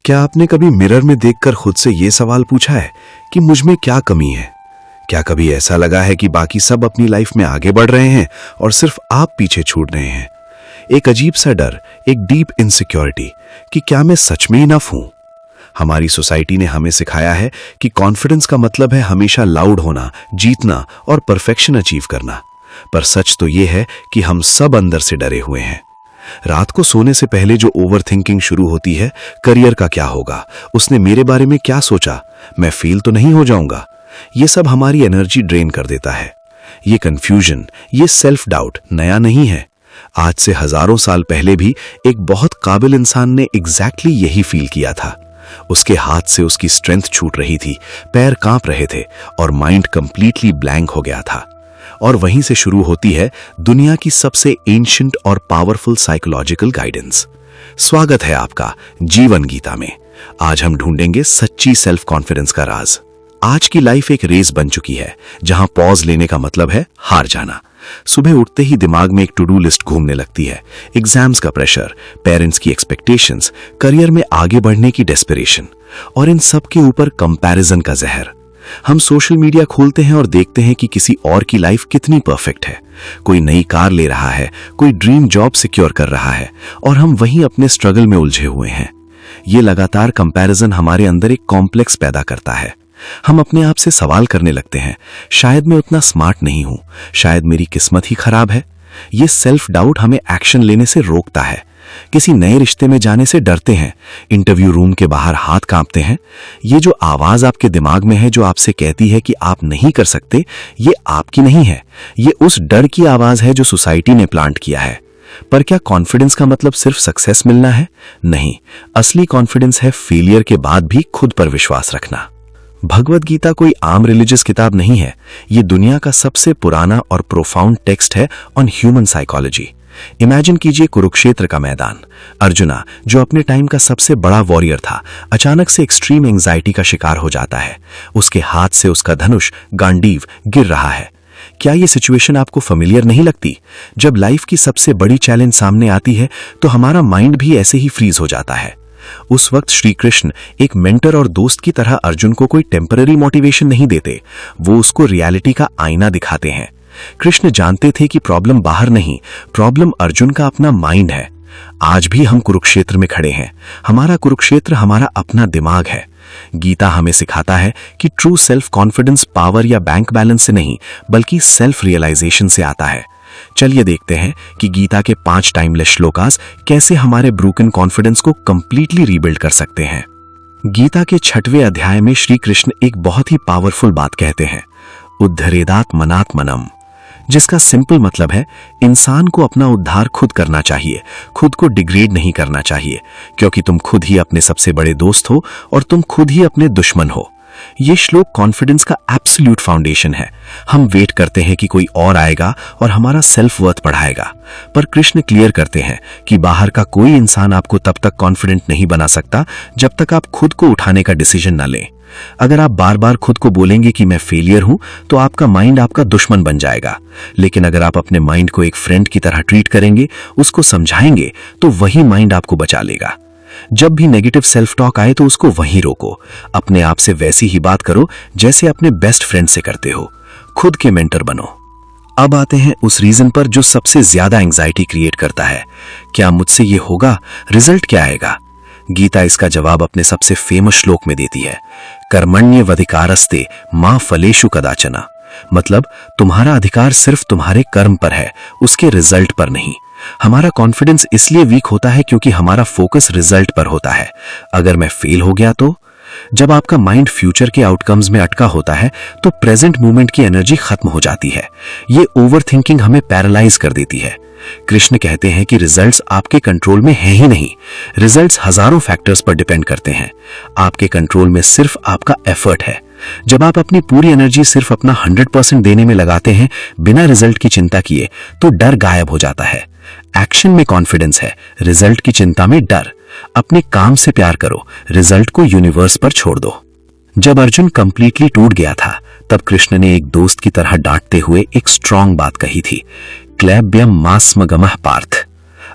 क्या आपने कभी मिरर में देखकर खुद से ये सवाल पूछा है कि मुझ में क्या कमी है? क्या कभी ऐसा लगा है कि बाकी सब अपनी लाइफ में आगे बढ़ रहे हैं और सिर्फ आप पीछे छूट रहे हैं? एक अजीब सा डर, एक डीप इनसिक्योरिटी कि क्या मैं सच में इनफ हूं? हमारी सोसाइटी ने हमें सिखाया है कि कॉन्फिडेंस का मतलब है हमेशा लाउड होना, जीतना और परफेक्शन अचीव करना। पर सच तो यह है कि हम सब अंदर से डरे हुए हैं। रात को सोने से पहले जो ओवरथिंकिंग शुरू होती है, करियर का क्या होगा, उसने मेरे बारे में क्या सोचा, मैं फेल तो नहीं हो जाऊंगा, ये सब हमारी एनर्जी ड्रेन कर देता है। ये कंफ्यूजन, ये सेल्फ डाउट नया नहीं है। आज से हजारों साल पहले भी एक बहुत काबिल इंसान ने एग्जैक्टली यही फील किया था। उसके हाथ से उसकी स्ट्रेंथ छूट रही थी, पैर कांप रहे थे और माइंड कंप्लीटली ब्लैंक हो गया था। और वहीं से शुरू होती है दुनिया की सबसे एंशिएंट और पावरफुल साइकोलॉजिकल गाइडेंस। स्वागत है आपका जीवन गीता में। आज हम ढूंढेंगे सच्ची सेल्फ कॉन्फिडेंस का राज। आज की लाइफ एक रेस बन चुकी है जहां पॉज लेने का मतलब है हार जाना। सुबह उठते ही दिमाग में एक टू डू लिस्ट घूमने लगती है। एग्जाम्स का प्रेशर, पेरेंट्स की एक्सपेक्टेशंस, करियर में आगे बढ़ने की डेस्परेशन और इन सब के ऊपर कंपैरिजन का जहर। हम सोशल मीडिया खोलते हैं और देखते हैं कि किसी और की लाइफ कितनी परफेक्ट है। कोई नई कार ले रहा है, कोई ड्रीम जॉब सिक्योर कर रहा है और हम वहीं अपने स्ट्रगल में उलझे हुए हैं। ये लगातार कंपैरिजन हमारे अंदर एक कॉम्प्लेक्स पैदा करता है। हम अपने आप से सवाल करने लगते हैं, शायद मैं उतना स्मार्ट नहीं हूं, शायद मेरी किस्मत ही खराब है। ये सेल्फ डाउट हमें एक्शन लेने से रोकता है। किसी नए रिश्ते में जाने से डरते हैं, इंटरव्यू रूम के बाहर हाथ कांपते हैं। ये जो आवाज आपके दिमाग में है जो आपसे कहती है कि आप नहीं कर सकते, ये आपकी नहीं है, ये उस डर की आवाज है जो सोसाइटी ने प्लांट किया है। पर क्या कॉन्फिडेंस का मतलब सिर्फ सक्सेस मिलना है? नहीं, असली कॉन्फिडेंस है फेलियर के बाद भी खुद पर विश्वास रखना। भगवद गीता कोई आम रिलीजियस किताब नहीं है। ये दुनिया का सबसे पुराना और प्रोफाउंड टेक्स्ट है ऑन ह्यूमन साइकोलॉजी। इमेजिन कीजिए कुरुक्षेत्र का मैदान। अर्जुना, जो अपने टाइम का सबसे बड़ा वॉरियर था, अचानक से एक्सट्रीम एंजाइटी का शिकार हो जाता है। उसके हाथ से उसका धनुष गांडीव गिर रहा है। क्या ये सिचुएशन आपको फेमिलियर नहीं लगती? जब लाइफ की सबसे बड़ी चैलेंज सामने आती है तो हमारा माइंड भी ऐसे ही फ्रीज हो जाता है। उस वक्त श्री कृष्ण एक मेंटर और दोस्त की तरह अर्जुन को कोई टेम्पररी मोटिवेशन नहीं देते, वो उसको रियलिटी का आईना दिखाते हैं। कृष्ण जानते थे कि प्रॉब्लम बाहर नहीं, प्रॉब्लम अर्जुन का अपना माइंड है। आज भी हम कुरुक्षेत्र में खड़े हैं। हमारा कुरुक्षेत्र हमारा अपना दिमाग है। गीता हमें सिखाता है कि ट्रू सेल्फ कॉन्फिडेंस पावर या बैंक बैलेंस से नहीं, बल्कि सेल्फ रियलाइजेशन से आता है। चलिए देखते हैं कि गीता के 5 टाइमलेस श्लोकास कैसे हमारे ब्रोकन कॉन्फिडेंस को कंप्लीटली रीबिल्ड कर सकते हैं। गीता के 6वें अध्याय में श्री कृष्ण एक बहुत ही पावरफुल बात कहते हैं, उद्धरेदात्मनात्मनम, जिसका सिंपल मतलब है इंसान को अपना उद्धार खुद करना चाहिए, खुद को डिग्रेड नहीं करना चाहिए, क्योंकि तुम खुद ही अपने सबसे बड़े दोस्त हो और तुम खुद ही अपने दुश्मन हो। ये श्लोक कॉन्फिडेंस का एब्सोल्यूट फाउंडेशन है। हम वेट करते हैं कि कोई और आएगा और हमारा सेल्फ वर्थ बढ़ाएगा, पर कृष्ण क्लियर करते हैं कि बाहर का कोई इंसान आपको तब तक कॉन्फिडेंट नहीं बना सकता जब तक आप खुद को उठाने का डिसीजन न लें। अगर आप बार बार खुद को बोलेंगे कि मैं फेलियर हूं, तो आपका माइंड आपका दुश्मन बन जाएगा। लेकिन अगर आप अपने माइंड को एक फ्रेंड की तरह ट्रीट करेंगे, उसको समझाएंगे, तो वही माइंड आपको बचा लेगा। जब भी नेगेटिव सेल्फ टॉक आए तो उसको वहीं रोको। अपने आप से वैसी ही बात करो जैसे अपने बेस्ट फ्रेंड से करते हो। खुद के मेंटर बनो। अब आते हैं उस रीजन पर जो सबसे ज्यादा एंजाइटी क्रिएट करता है। क्या मुझसे ये होगा? रिजल्ट क्या आएगा? गीता इसका जवाब अपने सबसे फेमस श्लोक में देती है, कर्मण्येवाधिकारस्ते मा फलेषु कदाचन। मतलब तुम्हारा अधिकार सिर्फ तुम्हारे कर्म पर है, उसके रिजल्ट पर नहीं। हमारा कॉन्फिडेंस इसलिए वीक होता है क्योंकि हमारा फोकस रिजल्ट पर होता है। अगर मैं फेल हो गया तो? जब आपका माइंड फ्यूचर के आउटकम्स में अटका होता है तो प्रेजेंट मोमेंट की एनर्जी खत्म हो जाती है। ये ओवरथिंकिंग हमें पैरालाइज कर देती है। कृष्ण कहते हैं कि रिजल्ट्स आपके कंट्रोल में हैं ही नहीं। रिजल्ट्स हजारों फैक्टर्स पर डिपेंड करते हैं। आपके कंट्रोल में सिर्फ आपका एफर्ट है। जब आप अपनी पूरी एनर्जी सिर्फ अपना 100% देने में लगाते हैं बिना रिजल्ट की चिंता किए, तो डर गायब हो जाता है। एक्शन में कॉन्फिडेंस है, रिजल्ट की चिंता में डर। अपने काम से प्यार करो, रिजल्ट को यूनिवर्स पर छोड़ दो। जब अर्जुन कंप्लीटली टूट गया था, तब कृष्ण ने एक दोस्त की तरह डांटते हुए एक स्ट्रांग बात कही थी, क्लैब्यम मास्मगमः पार्थ।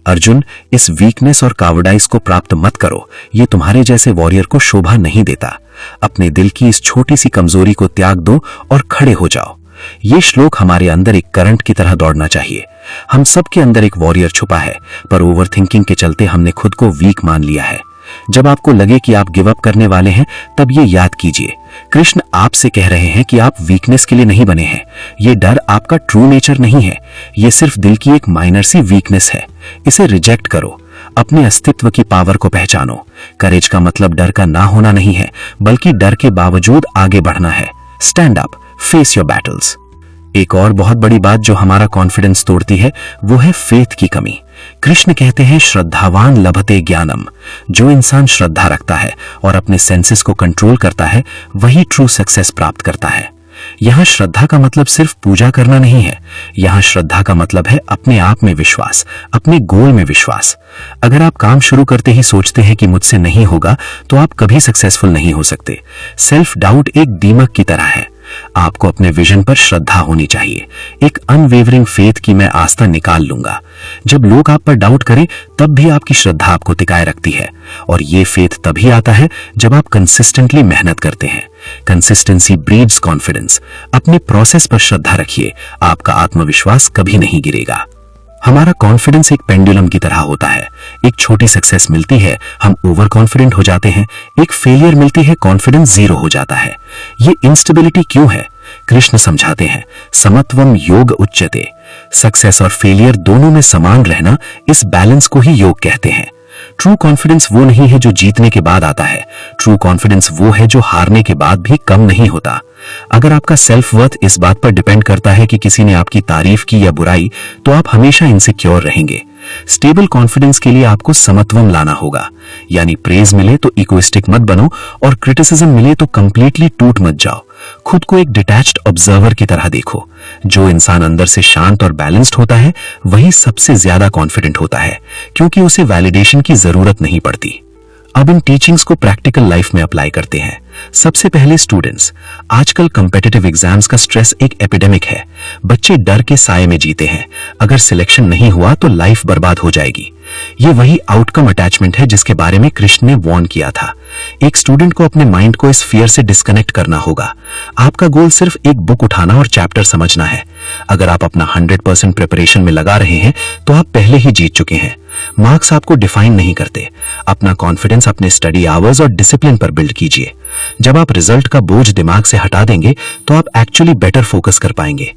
अर्जुन, इस वीकनेस और कावर्डाइज को प्राप्त मत करो, ये तुम्हारे जैसे वॉरियर को शोभा नहीं देता। अपने दिल की इस छोटी सी कमजोरी को त्याग दो और खड़े हो जाओ। ये श्लोक हमारे अंदर एक करंट की तरह दौड़ना चाहिए। हम सब के अंदर एक वॉरियर छुपा है, पर ओवरथिंकिंग के चलते हमने खुद को वीक मान लिया है। जब आपको लगे कि आप गिव अप करने वाले हैं, तब ये याद कीजिए, कृष्ण आपसे कह रहे हैं कि आप वीकनेस के लिए नहीं बने हैं। ये डर आपका ट्रू नेचर नहीं है, ये सिर्फ दिल की एक माइनर सी वीकनेस है। इसे रिजेक्ट करो, अपने अस्तित्व की पावर को पहचानो। करेज का मतलब डर का ना होना नहीं है, बल्कि डर के बावजूद आगे बढ़ना है। Stand up, face your battles. एक और बहुत बड़ी बात जो हमारा कॉन्फिडेंस तोड़ती है, वो है फेथ की कमी। कृष्ण कहते हैं, श्रद्धावान लभते ज्ञानम। जो इंसान श्रद्धा रखता है और अपने सेंसेस को कंट्रोल करता है, वही ट्रू सक्सेस प्राप्त करता है। यहां श्रद्धा का मतलब सिर्फ पूजा करना नहीं है। यहां श्रद्धा का मतलब है अपने आप में विश्वास, अपने गोल में विश्वास। अगर आप काम शुरू करते ही सोचते हैं कि मुझसे नहीं होगा, तो आप कभी सक्सेसफुल नहीं हो सकते। सेल्फ डाउट एक दीमक की तरह है। आपको अपने विजन पर श्रद्धा होनी चाहिए, एक अनवेवरिंग फेथ की मैं आस्था निकाल लूंगा। जब लोग आप पर डाउट करें, तब भी आपकी श्रद्धा आपको टिकाए रखती है। और ये फेथ तभी आता है जब आप कंसिस्टेंटली मेहनत करते हैं। Consistency breeds confidence. अपने प्रोसेस पर श्रद्धा रखिए, आपका आत्मविश्वास कभी नहीं गिरेगा। हमारा कॉन्फिडेंस एक पेंडुलम की तरह होता है। एक छोटी सक्सेस मिलती है, हम ओवर कॉन्फिडेंट हो जाते हैं। एक फेलियर मिलती है, कॉन्फिडेंस जीरो हो जाता है। ये इंस्टेबिलिटी क्यों है? कृष्ण समझाते हैं, समत्वम योग उच्यते। सक्सेस और फेलियर दोनों में समान रहना, इस बैलेंस को ही योग कहते हैं। ट्रू कॉन्फिडेंस वो नहीं है जो जीतने के बाद आता है। ट्रू कॉन्फिडेंस वो है जो हारने के बाद भी कम नहीं होता। अगर आपका सेल्फ वर्थ इस बात पर डिपेंड करता है कि किसी ने आपकी तारीफ की या बुराई, तो आप हमेशा इनसिक्योर रहेंगे। स्टेबल कॉन्फिडेंस के लिए आपको समत्वम लाना होगा, यानी प्रेज मिले तो इगोइस्टिक मत बनो और क्रिटिसिज्म मिले तो कंप्लीटली टूट मत जाओ। खुद को एक डिटैच्ड ऑब्जर्वर की तरह देखो। जो इंसान अंदर से शांत और बैलेंस्ड होता है, वही सबसे ज्यादा कॉन्फिडेंट होता है, क्योंकि उसे वैलिडेशन की जरूरत नहीं पड़ती। अब इन टीचिंग्स को प्रैक्टिकल लाइफ में अप्लाई करते हैं। सबसे पहले स्टूडेंट्स, आजकल कॉम्पिटिटिव एग्जाम्स का स्ट्रेस एक एपिडेमिक है। बच्चे डर के साए में जीते हैं। अगर सिलेक्शन नहीं हुआ तो लाइफ बर्बाद हो जाएगी। ये वही आउटकम अटैचमेंट है जिसके बारे में कृष्ण ने वार्न किया था। एक स्टूडेंट को अपने माइंड को इस फियर से डिस्कनेक्ट करना होगा। आपका गोल सिर्फ एक बुक उठाना और चैप्टर समझना है। अगर आप अपना 100% प्रिपरेशन में लगा रहे हैं, तो आप पहले ही जीत चुके हैं। मार्क्स आपको डिफाइन नहीं करते। अपना कॉन्फिडेंस अपने स्टडी आवर्स और डिसिप्लिन पर बिल्ड कीजिए। जब आप रिजल्ट का बोझ दिमाग से हटा देंगे, तो आप एक्चुअली बेटर फोकस कर पाएंगे।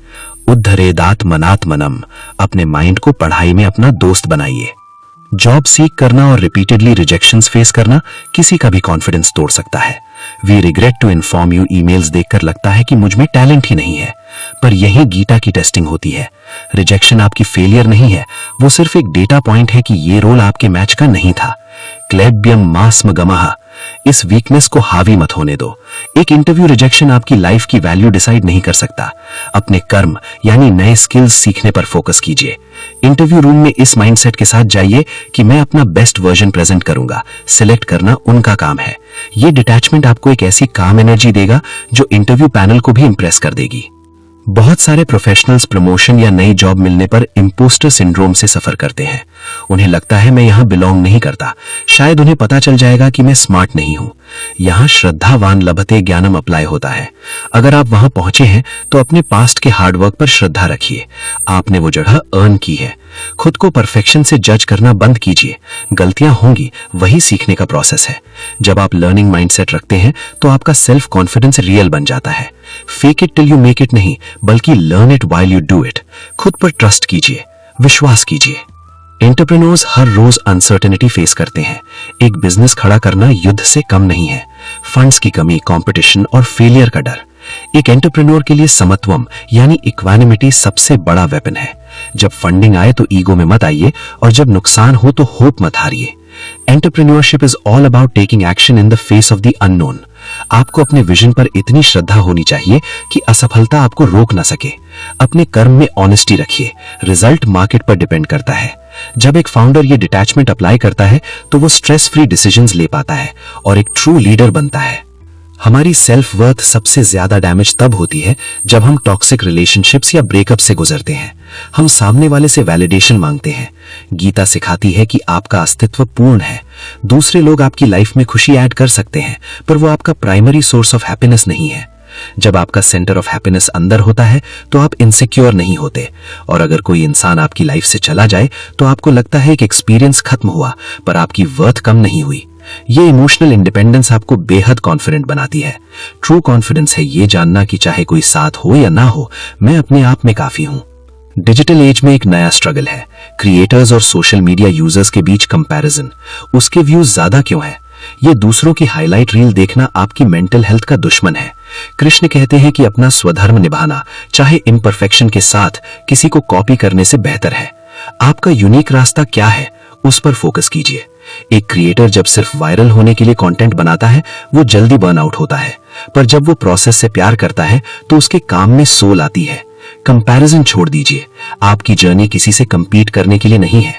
उद्धरेदात मनात्मनम। अपने माइंड को पढ़ाई में अपना दोस्त बनाइए। जॉब सीख करना और रिपीटेडली रिजेक्शंस फेस करना किसी का भी कॉन्फिडेंस तोड़ सकता है। We regret to inform you emails देखकर लगता है कि मुझ में टैलेंट ही नहीं है, पर यही गीता की टेस्टिंग होती है। रिजेक्शन आपकी फेलियर नहीं है, वो सिर्फ एक डेटा पॉइंट है कि ये रोल आपके मैच का नहीं था। क्लेब्यम मास्म गमः। इस वीकनेस को हावी मत होने दो। एक इंटरव्यू रिजेक्शन आपकी लाइफ की वैल्यू डिसाइड नहीं कर सकता। अपने कर्म यानी नए स्किल्स सीखने पर फोकस कीजिए। इंटरव्यू रूम में इस माइंडसेट के साथ जाइए कि मैं अपना बेस्ट वर्जन प्रेजेंट करूंगा। सिलेक्ट करना उनका काम है। ये डिटैचमेंट आपको एक ऐसी काम एनर्जी देगा जो इंटरव्यू पैनल को भी इंप्रेस कर देगी। बहुत सारे प्रोफेशनल्स प्रमोशन या नई जॉब मिलने पर इम्पोस्टर सिंड्रोम से सफर करते हैं। उन्हें लगता है मैं यहां बिलोंग नहीं करता। शायद उन्हें पता चल जाएगा कि मैं स्मार्ट नहीं हूं। यहां श्रद्धावान लभते ज्ञानम अप्लाई होता है। अगर आप वहां पहुंचे हैं, तो अपने पास्ट के हार्डवर्क पर श्रद्धा रखिए। आपने वो जगह अर्न की है। खुद को परफेक्शन से जज करना बंद कीजिए। गलतियां होंगी, वही सीखने का प्रोसेस है। जब आप लर्निंग माइंडसेट रखते हैं, तो आपका सेल्फ कॉन्फिडेंस रियल बन जाता है। Fake it till you make it नहीं, बल्कि learn it while you do it. खुद पर ट्रस्ट कीजिए, विश्वास कीजिए। एंटरप्रेन्योर्स हर रोज अनसर्टेनिटी फेस करते हैं। एक बिजनेस खड़ा करना युद्ध से कम नहीं है। फंड्स की कमी, कंपटीशन और फेलियर का डर। एक एंटरप्रेन्योर के लिए समत्वम यानी इक्वानिमिटी सबसे बड़ा वेपन है। जब फंडिंग आए तो ईगो में मत आइए, और जब नुकसान हो तो होप मत हारिए। Entrepreneurship is all about taking action in the face of the unknown. आपको अपने विजन पर इतनी श्रद्धा होनी चाहिए कि असफलता आपको रोक ना सके। अपने कर्म में ऑनेस्टी रखिए। रिजल्ट मार्केट पर डिपेंड करता है। जब एक फाउंडर ये डिटैचमेंट अप्लाई करता है, तो वो स्ट्रेस फ्री डिसीजंस ले पाता है और एक ट्रू लीडर बनता है। हमारी सेल्फ वर्थ सबसे ज्यादा डैमेज तब होती है जब हम टॉक्सिक रिलेशनशिप्स या ब्रेकअप से गुजरते हैं। हम सामने वाले से वैलिडेशन मांगते हैं, गीता सिखाती है कि आपका अस्तित्व पूर्ण है। दूसरे लोग आपकी लाइफ में खुशी ऐड कर सकते हैं, पर वो आपका प्राइमरी सोर्स ऑफ हैप्पीनेस नहीं है। जब आपका सेंटर ऑफ हैप्पीनेस अंदर होता है तो आप इनसिक्योर नहीं होते, और अगर कोई इंसान आपकी लाइफ से चला जाए तो आपको लगता है कि एक्सपीरियंस खत्म हुआ, पर आपकी वर्थ कम नहीं हुई। ये इमोशनल इंडिपेंडेंस आपको बेहद कॉन्फिडेंट बनाती है। ट्रू कॉन्फिडेंस है ये जानना कि चाहे कोई साथ हो या ना हो, मैं अपने आप में काफी हूं। डिजिटल एज में एक नया स्ट्रगल है, क्रिएटर्स और सोशल मीडिया यूजर्स के बीच कंपैरिजन। उसके व्यूज ज्यादा क्यों है? ये दूसरों की हाईलाइट रील देखना आपकी मेंटल हेल्थ का दुश्मन है। कृष्ण कहते हैं कि अपना स्वधर्म निभाना, चाहे इम्परफेक्शन के साथ, किसी को कॉपी करने से बेहतर है। आपका यूनिक रास्ता क्या है, उस पर फोकस कीजिए। एक क्रिएटर जब सिर्फ वायरल होने के लिए कंटेंट बनाता है, वो जल्दी बर्नआउट होता है, पर जब वो प्रोसेस से प्यार करता है तो उसके काम में सोल आती है। कंपैरिजन छोड़ दीजिए। आपकी जर्नी किसी से कंपीट करने के लिए नहीं है,